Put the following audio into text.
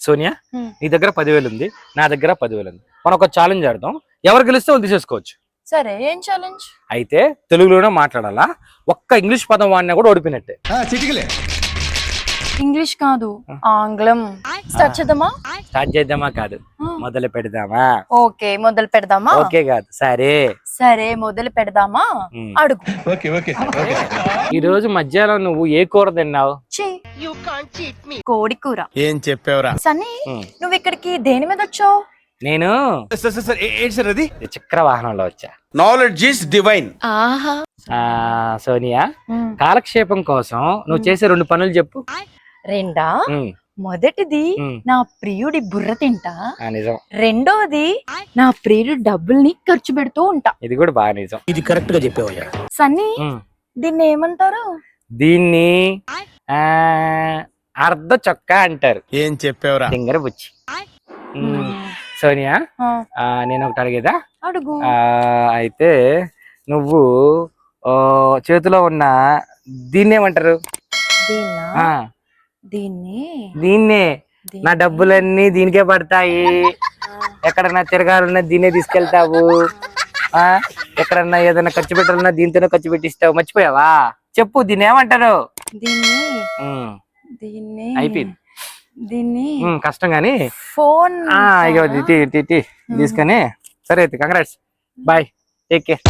సోనియా నీ దగ్గర 10,000 ఉంది, నా దగ్గర 10,000 ఉంది. మనం ఒక ఛాలెంజ్ ఆడదాం, ఎవరు గెలిస్తే వాళ్ళు తీసేసుకోవచ్చు. సరే, ఏం ఛాలెంజ్? అయితే తెలుగులోనే మాట్లాడాలా, ఒక్క ఇంగ్లీష్ పదం వాడినా కూడా ఓడిపోయినట్టే. ఇంగ్లీష్ కాదు, ఆంగ్లం. స్టార్ట్ చేద్దామా? స్టార్ట్ చేద్దామా కాదు, మొదలు పెడదామా? ఓకే, మొదలు పెడదామా? ఓకే కాదు, సరే సరే మొదలు పెడదామా. అడుగు. ఈ రోజు మధ్యాహ్నం నువ్వు ఏ కూర తిన్నావు? కోడి కూర. ఏం చెప్పావురా? సన్నీ, నువ్వు ఇక్కడికి దేని మీద వచ్చావు? నేను అది చక్ర వాహనంలో వచ్చా. Knowledge is divine. ఆహా. సోనియా, కాలక్షేపం కోసం నువ్వు చేసే 2 పనులు చెప్పు. రెండా? మొదటిది, నా ప్రియుడి బుర్ర తింటా. నిజం. రెండోది, నా ప్రియుడి డబ్బుల్ని ఖర్చు పెడుతూ ఉంటా. ఇది కూడా బాగా నిజం. ఇది కరెక్ట్ గా చెప్పావయ్యా. సన్నీ, దీన్ని ఏమంటారు? దీన్ని అర్ధ చొక్కా అంటారు. ఏం చెప్పావురా? సింగర బుచ్చి. సోనియా, నేను ఒకటి అడిగేదా? అడుగు. అయితే నువ్వు చేతిలో ఉన్న దీన్ని ఏమంటారు? దీన్నే. నా డబ్బులన్నీ దీనికే పడతాయి. ఎక్కడన్నా తిరగాలన్నా దీన్నే తీసుకెళ్తావు. ఎక్కడన్నా ఏదైనా ఖర్చు పెట్టాలన్నా దీంతోనే ఖర్చు పెట్టిస్తావు. మర్చిపోయావా? చెప్పు, దీన్ని ఏమంటారు? అయిపోయింది. దీన్ని కష్టం గాని ఫోన్. తీసుకొని. సరే అయితే, కంగ్రాట్స్, బాయ్, టేక్ కేర్.